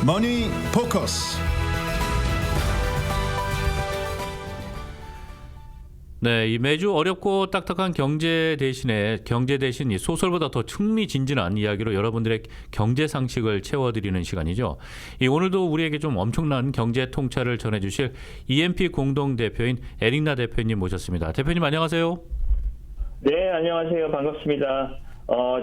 머니 포커스. 네, 이 매주 어렵고 딱딱한 경제 대신 이 소설보다 더 흥미진진한 이야기로 여러분들의 경제 상식을 채워드리는 시간이죠. 오늘도 우리에게 좀 엄청난 경제 통찰을 전해주실 EMP 공동 대표인 에릭나 대표님 모셨습니다. 대표님 안녕하세요. 네, 안녕하세요. 반갑습니다.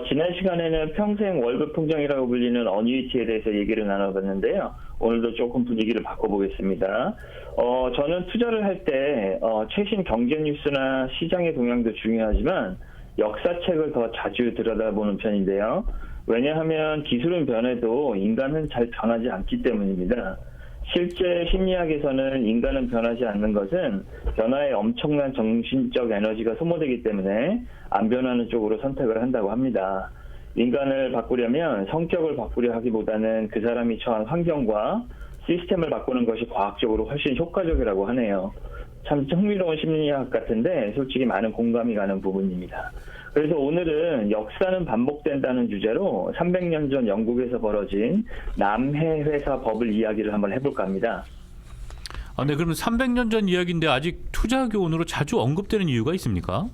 지난 시간에는 평생 월급 통장이라고 불리는 어뉴이티에 대해서 얘기를 나눠봤는데요. 오늘도 조금 분위기를 바꿔보겠습니다. 저는 투자를 할 때 최신 경제 뉴스나 시장의 동향도 중요하지만 역사책을 더 자주 들여다보는 편인데요. 왜냐하면 기술은 변해도 인간은 잘 변하지 않기 때문입니다. 실제 심리학에서는 인간은 변하지 않는 것은 변화에 엄청난 정신적 에너지가 소모되기 때문에 안 변하는 쪽으로 선택을 한다고 합니다. 인간을 바꾸려면 성격을 바꾸려 하기보다는 그 사람이 처한 환경과 시스템을 바꾸는 것이 과학적으로 훨씬 효과적이라고 하네요. 참 흥미로운 심리학 같은데 솔직히 많은 공감이 가는 부분입니다. 그래서 오늘은 역사는 반복된다는 주제로 300년 전 영국에서 벌어진 남해 회사 버블 이야기를 한번 해볼까 합니다. 네, 그럼 300년 전 이야기인데 아직 투자 교훈으로 자주 언급되는 이유가 있습니까?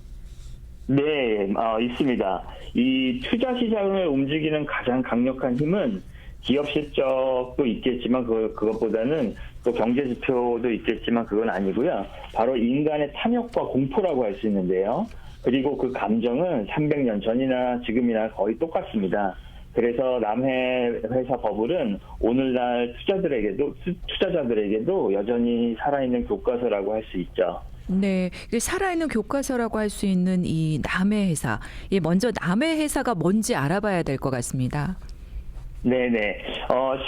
네, 있습니다. 이 투자 시장을 움직이는 가장 강력한 힘은 기업 실적도 있겠지만 그것보다는 또 경제 지표도 있겠지만 그건 아니고요. 바로 인간의 탐욕과 공포라고 할 수 있는데요. 그리고 그 감정은 300년 전이나 지금이나 거의 똑같습니다. 그래서 남해 회사 버블은 오늘날 투자자들에게도 여전히 살아있는 교과서라고 할 수 있죠. 네, 살아있는 교과서라고 할 수 있는 이 남해 회사. 먼저 남해 회사가 뭔지 알아봐야 될 것 같습니다. 네네.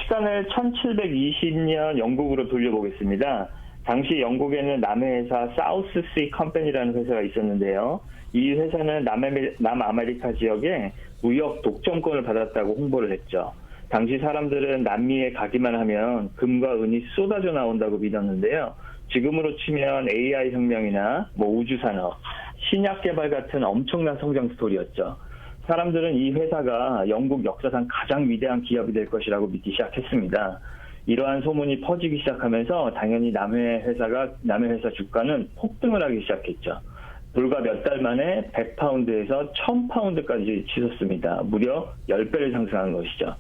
시간을 1720년 영국으로 돌려보겠습니다. 당시 영국에는 남해회사 사우스시 컴퍼니라는 회사가 있었는데요. 이 회사는 남아메리카 지역에 무역 독점권을 받았다고 홍보를 했죠. 당시 사람들은 남미에 가기만 하면 금과 은이 쏟아져 나온다고 믿었는데요. 지금으로 치면 AI 혁명이나 우주산업, 신약 개발 같은 엄청난 성장 스토리였죠. 사람들은 이 회사가 영국 역사상 가장 위대한 기업이 될 것이라고 믿기 시작했습니다. 이러한 소문이 퍼지기 시작하면서 당연히 남해 회사 주가는 폭등을 하기 시작했죠. 불과 몇 달 만에 100파운드에서 1000파운드까지 치솟습니다. 무려 10배를 상승한 것이죠.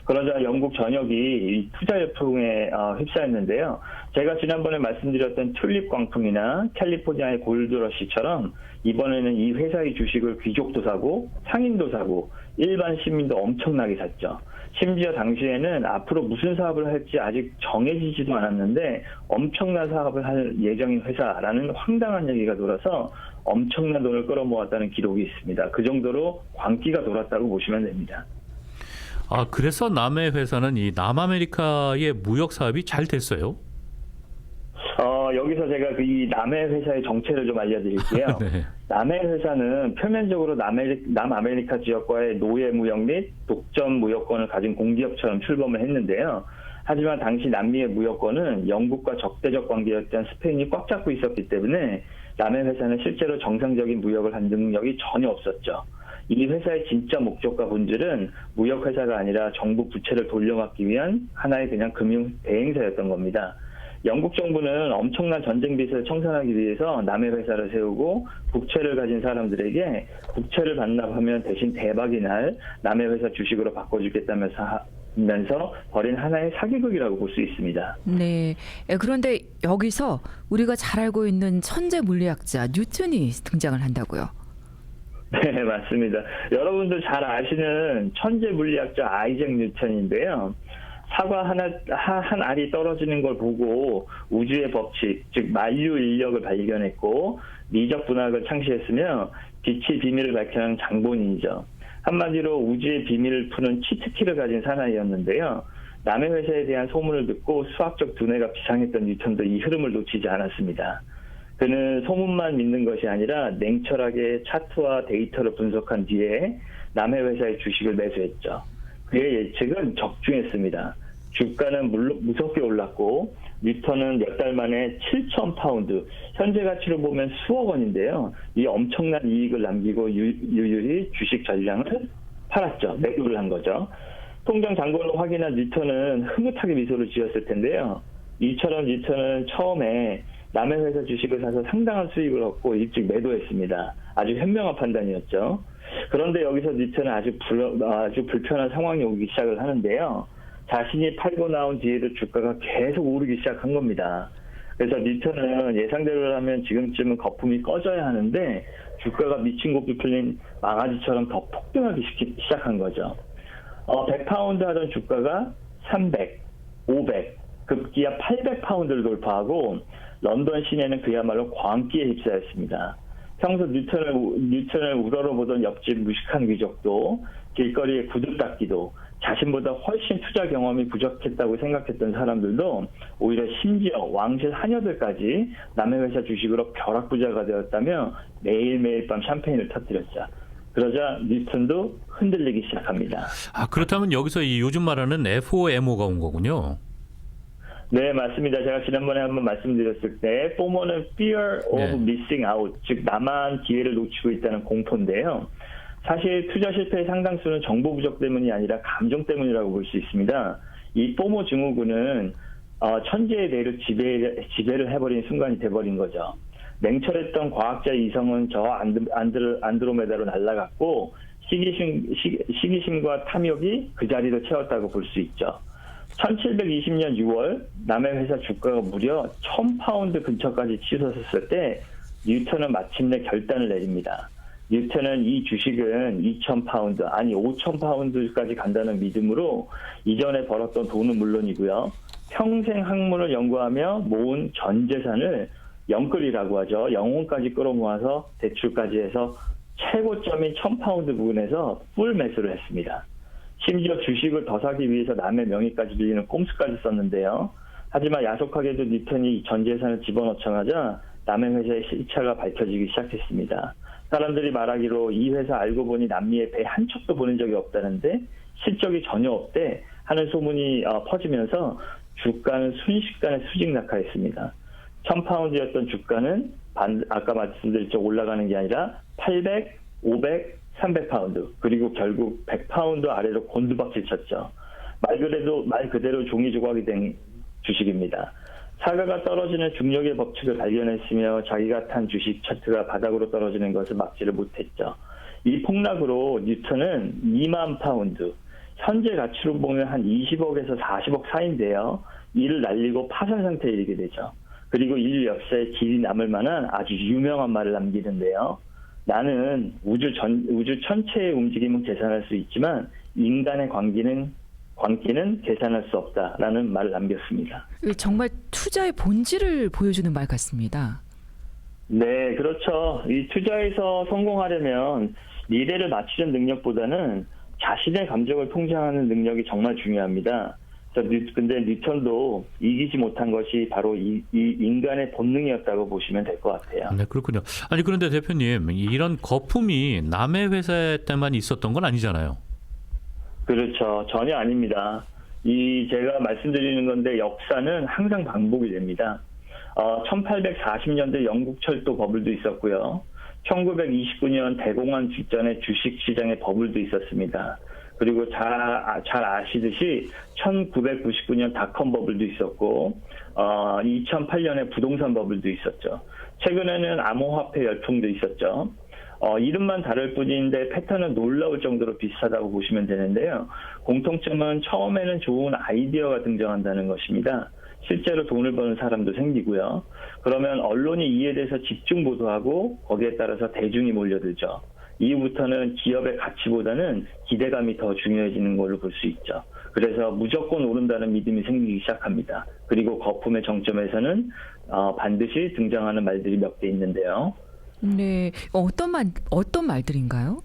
그러자 영국 전역이 투자 열풍에 휩싸였는데요. 제가 지난번에 말씀드렸던 튤립 광풍이나 캘리포니아의 골드러시처럼 이번에는 이 회사의 주식을 귀족도 사고 상인도 사고 일반 시민도 엄청나게 샀죠. 심지어 당시에는 앞으로 무슨 사업을 할지 아직 정해지지도 않았는데 엄청난 사업을 할 예정인 회사라는 황당한 얘기가 돌아서 엄청난 돈을 끌어모았다는 기록이 있습니다. 그 정도로 광기가 돌았다고 보시면 됩니다. 그래서 남해 회사는 이 남아메리카의 무역 사업이 잘 됐어요? 여기서 제가 이 남해 회사의 정체를 좀 알려드릴게요. 네. 남해 회사는 표면적으로 남아메리카 지역과의 노예 무역 및 독점 무역권을 가진 공기업처럼 출범을 했는데요. 하지만 당시 남미의 무역권은 영국과 적대적 관계였던 스페인이 꽉 잡고 있었기 때문에 남해 회사는 실제로 정상적인 무역을 한 능력이 전혀 없었죠. 이 회사의 진짜 목적과 본질은 무역회사가 아니라 정부 부채를 돌려막기 위한 하나의 그냥 금융 대행사였던 겁니다. 영국 정부는 엄청난 전쟁 빚을 청산하기 위해서 남해 회사를 세우고 국채를 가진 사람들에게 국채를 반납하면 대신 대박이 날 남해 회사 주식으로 바꿔주겠다면서 벌인 하나의 사기극이라고 볼 수 있습니다. 네, 그런데 여기서 우리가 잘 알고 있는 천재 물리학자 뉴턴이 등장을 한다고요. 네, 맞습니다. 여러분들 잘 아시는 천재 물리학자 아이작 뉴턴인데요. 사과 한 알이 떨어지는 걸 보고 우주의 법칙, 즉 만유 인력을 발견했고 미적 분학을 창시했으며 빛의 비밀을 밝혀낸 장본인이죠. 한마디로 우주의 비밀을 푸는 치트키를 가진 사나이였는데요. 남의 회사에 대한 소문을 듣고 수학적 두뇌가 비상했던 뉴턴도 이 흐름을 놓치지 않았습니다. 그는 소문만 믿는 것이 아니라 냉철하게 차트와 데이터를 분석한 뒤에 남의 회사의 주식을 매수했죠. 그의 예측은 적중했습니다. 주가는 무섭게 올랐고 뉴턴은 몇 달 만에 7,000파운드, 현재 가치로 보면 수억 원인데요. 이 엄청난 이익을 남기고 유유히 주식 전량을 팔았죠. 매도를 한 거죠. 통장 잔고를 확인한 뉴턴은 흐뭇하게 미소를 지었을 텐데요. 이처럼 뉴턴은 처음에 남의 회사 주식을 사서 상당한 수익을 얻고 일찍 매도했습니다. 아주 현명한 판단이었죠. 그런데 여기서 뉴턴은 아주 불편한 상황이 오기 시작을 하는데요. 자신이 팔고 나온 뒤에도 주가가 계속 오르기 시작한 겁니다. 그래서 뉴턴은 예상대로라면 지금쯤은 거품이 꺼져야 하는데 주가가 미친 고삐 풀린 망아지처럼 더 폭등하기 시작한 거죠. 100파운드 하던 주가가 300, 500, 급기야 800파운드를 돌파하고 런던 시내는 그야말로 광기에 휩싸였습니다. 평소 뉴턴을 우러러보던 옆집 무식한 귀족도 길거리에 구두 닦기도 자신보다 훨씬 투자 경험이 부족했다고 생각했던 사람들도 오히려 심지어 왕실 하녀들까지 남의 회사 주식으로 벼락부자가 되었다며 매일매일 밤 샴페인을 터뜨렸죠. 그러자 뉴턴도 흔들리기 시작합니다. 그렇다면 여기서 이 요즘 말하는 FOMO가 온 거군요. 네, 맞습니다. 제가 지난번에 한번 말씀드렸을 때 FOMO는 Fear of Missing Out, 즉 나만 기회를 놓치고 있다는 공포인데요. 사실 투자 실패의 상당수는 정보 부족 때문이 아니라 감정 때문이라고 볼 수 있습니다. 이 FOMO 증후군은 천재의 대로 지배를 해버린 순간이 돼버린 거죠. 냉철했던 과학자의 이성은 저 안드로메다로 날아갔고 시기심과 탐욕이 그 자리를 채웠다고 볼 수 있죠. 1720년 6월 남의 회사 주가가 무려 1000파운드 근처까지 치솟았을 때 뉴턴은 마침내 결단을 내립니다. 뉴턴은 이 주식은 2000파운드 아니 5000파운드까지 간다는 믿음으로 이전에 벌었던 돈은 물론이고요. 평생 학문을 연구하며 모은 전 재산을 영끌이라고 하죠. 영혼까지 끌어모아서 대출까지 해서 최고점인 1000파운드 부근에서 풀 매수를 했습니다. 심지어 주식을 더 사기 위해서 남의 명의까지 빌리는 꼼수까지 썼는데요. 하지만 야속하게도 뉴턴이 전 재산을 집어넣자마자 남의 회사의 실체가 밝혀지기 시작했습니다. 사람들이 말하기로 이 회사 알고 보니 남미에 배 한 척도 보낸 적이 없다는데 실적이 전혀 없대 하는 소문이 퍼지면서 주가는 순식간에 수직 낙하했습니다. 1000파운드였던 주가는 아까 말씀드렸죠. 올라가는 게 아니라 800, 500, 300파운드 그리고 결국 100파운드 아래로 곤두박질 쳤죠. 말 그대로 종이 조각이 된 주식입니다. 사과가 떨어지는 중력의 법칙을 발견했으며 자기가 탄 주식 차트가 바닥으로 떨어지는 것을 막지를 못했죠. 이 폭락으로 뉴턴은 2만 파운드, 현재 가치로 보면 한 20억에서 40억 사이인데요. 이를 날리고 파산 상태에 이르게 되죠. 그리고 인류 역사에 길이 남을 만한 아주 유명한 말을 남기는데요. 나는 우주 전체의 움직임은 계산할 수 있지만 인간의 광기는 계산할 수 없다라는 말을 남겼습니다. 정말 투자의 본질을 보여주는 말 같습니다. 네, 그렇죠. 이 투자에서 성공하려면 미래를 맞추는 능력보다는 자신의 감정을 통제하는 능력이 정말 중요합니다. 근데 뉴턴도 이기지 못한 것이 바로 이 인간의 본능이었다고 보시면 될 것 같아요. 네, 그렇군요. 아니 그런데 대표님, 이런 거품이 남의 회사 때만 있었던 건 아니잖아요. 그렇죠. 전혀 아닙니다. 제가 말씀드리는 건데 역사는 항상 반복이 됩니다. 1840년대 영국 철도 버블도 있었고요. 1929년 대공황 직전에 주식시장의 버블도 있었습니다. 그리고 잘 아시듯이 1999년 닷컴 버블도 있었고 2008년에 부동산 버블도 있었죠. 최근에는 암호화폐 열풍도 있었죠. 이름만 다를 뿐인데 패턴은 놀라울 정도로 비슷하다고 보시면 되는데요. 공통점은 처음에는 좋은 아이디어가 등장한다는 것입니다. 실제로 돈을 버는 사람도 생기고요. 그러면 언론이 이에 대해서 집중 보도하고 거기에 따라서 대중이 몰려들죠. 이후부터는 기업의 가치보다는 기대감이 더 중요해지는 걸로 볼 수 있죠. 그래서 무조건 오른다는 믿음이 생기기 시작합니다. 그리고 거품의 정점에서는 반드시 등장하는 말들이 몇 개 있는데요. 네, 어떤 말들인가요?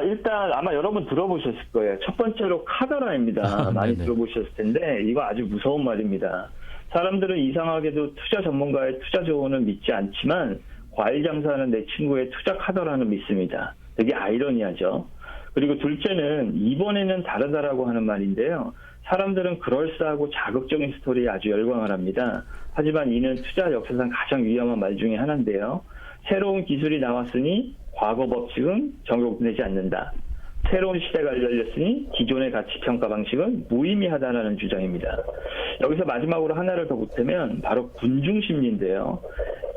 일단 아마 여러분 들어보셨을 거예요. 첫 번째로 카더라입니다. 많이 들어보셨을 텐데 이거 아주 무서운 말입니다. 사람들은 이상하게도 투자 전문가의 투자 조언을 믿지 않지만 과일 장사하는 내 친구의 투자 카더라는 믿습니다. 되게 아이러니하죠. 그리고 둘째는 이번에는 다르다라고 하는 말인데요. 사람들은 그럴싸하고 자극적인 스토리에 아주 열광을 합니다. 하지만 이는 투자 역사상 가장 위험한 말 중에 하나인데요. 새로운 기술이 나왔으니 과거 법칙은 적용되지 않는다. 새로운 시대가 열렸으니 기존의 가치 평가 방식은 무의미하다는 주장입니다. 여기서 마지막으로 하나를 더 보태면 바로 군중 심리인데요.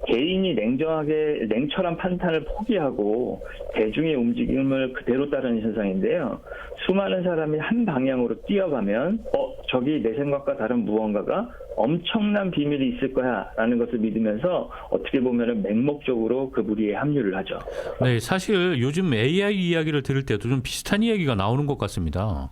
개인이 냉철한 판단을 포기하고 대중의 움직임을 그대로 따르는 현상인데요. 수많은 사람이 한 방향으로 뛰어가면 저기 내 생각과 다른 무언가가 엄청난 비밀이 있을 거야 라는 것을 믿으면서 어떻게 보면 맹목적으로 그 무리에 합류를 하죠. 네, 사실 요즘 AI 이야기를 들을 때도 좀 비슷한 이야기가 나오는 것 같습니다.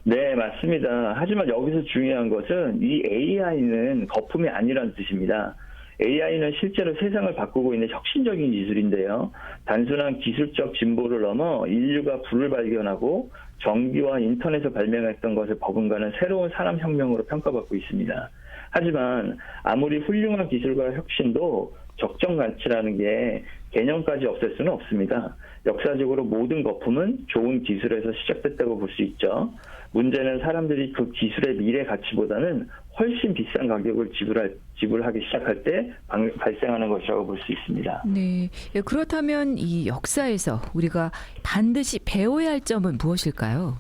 네, 맞습니다. 하지만 여기서 중요한 것은 이 AI는 거품이 아니라는 뜻입니다. AI는 실제로 세상을 바꾸고 있는 혁신적인 기술인데요. 단순한 기술적 진보를 넘어 인류가 불을 발견하고 전기와 인터넷을 발명했던 것을 버금가는 새로운 산업혁명으로 평가받고 있습니다. 하지만 아무리 훌륭한 기술과 혁신도 적정 가치라는 게 개념까지 없앨 수는 없습니다. 역사적으로 모든 거품은 좋은 기술에서 시작됐다고 볼 수 있죠. 문제는 사람들이 그 기술의 미래 가치보다는 훨씬 비싼 가격을 지불하기 시작할 때 발생하는 것이라고 볼 수 있습니다. 네. 그렇다면 이 역사에서 우리가 반드시 배워야 할 점은 무엇일까요?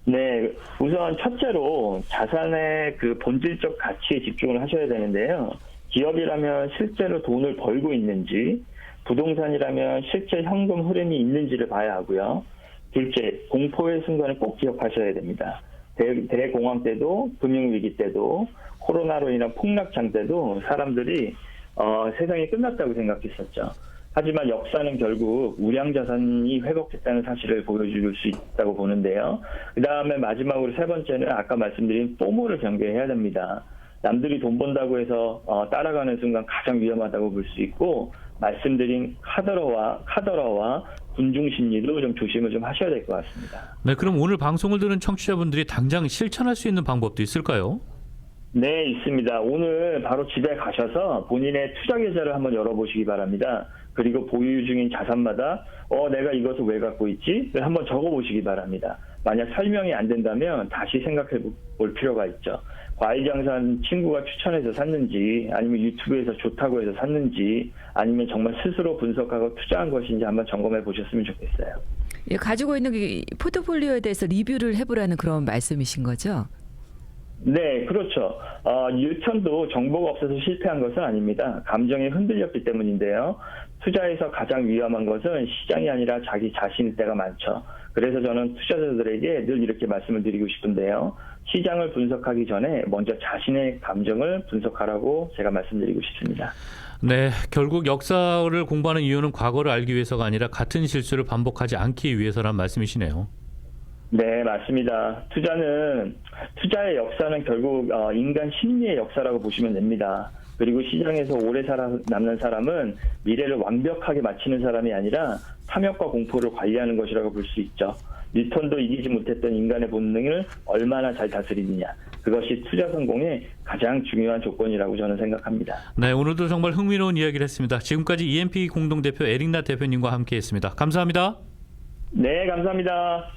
네, 우선 첫째로 자산의 그 본질적 가치에 집중을 하셔야 되는데요. 기업이라면 실제로 돈을 벌고 있는지, 부동산이라면 실제 현금 흐름이 있는지를 봐야 하고요. 둘째, 공포의 순간을 꼭 기억하셔야 됩니다. 대공황 때도, 금융위기 때도, 코로나로 인한 폭락장 때도 사람들이 세상이 끝났다고 생각했었죠. 하지만 역사는 결국 우량자산이 회복됐다는 사실을 보여줄 수 있다고 보는데요. 그 다음에 마지막으로 세 번째는 아까 말씀드린 포모를 경계해야 됩니다. 남들이 돈 번다고 해서 따라가는 순간 가장 위험하다고 볼 수 있고, 말씀드린 카더라와 군중 심리도 좀 조심을 좀 하셔야 될 것 같습니다. 네, 그럼 오늘 방송을 들은 청취자분들이 당장 실천할 수 있는 방법도 있을까요? 네, 있습니다. 오늘 바로 집에 가셔서 본인의 투자 계좌를 한번 열어보시기 바랍니다. 그리고 보유 중인 자산마다 내가 이것을 왜 갖고 있지?를 한번 적어보시기 바랍니다. 만약 설명이 안 된다면 다시 생각해 볼 필요가 있죠. 과일 장사는 친구가 추천해서 샀는지, 아니면 유튜브에서 좋다고 해서 샀는지, 아니면 정말 스스로 분석하고 투자한 것인지 한번 점검해 보셨으면 좋겠어요. 예, 가지고 있는 이 포트폴리오에 대해서 리뷰를 해보라는 그런 말씀이신 거죠? 네, 그렇죠. 뉴턴도 정보가 없어서 실패한 것은 아닙니다. 감정이 흔들렸기 때문인데요. 투자에서 가장 위험한 것은 시장이 아니라 자기 자신일 때가 많죠. 그래서 저는 투자자들에게 늘 이렇게 말씀을 드리고 싶은데요. 시장을 분석하기 전에 먼저 자신의 감정을 분석하라고 제가 말씀드리고 싶습니다. 네, 결국 역사를 공부하는 이유는 과거를 알기 위해서가 아니라 같은 실수를 반복하지 않기 위해서란 말씀이시네요. 네, 맞습니다. 투자의 역사는 결국 인간 심리의 역사라고 보시면 됩니다. 그리고 시장에서 오래 남는 사람은 미래를 완벽하게 맞히는 사람이 아니라 탐욕과 공포를 관리하는 것이라고 볼 수 있죠. 뉴턴도 이기지 못했던 인간의 본능을 얼마나 잘 다스리느냐. 그것이 투자 성공의 가장 중요한 조건이라고 저는 생각합니다. 네, 오늘도 정말 흥미로운 이야기를 했습니다. 지금까지 EMP 공동대표 에릭나 대표님과 함께했습니다. 감사합니다. 네, 감사합니다.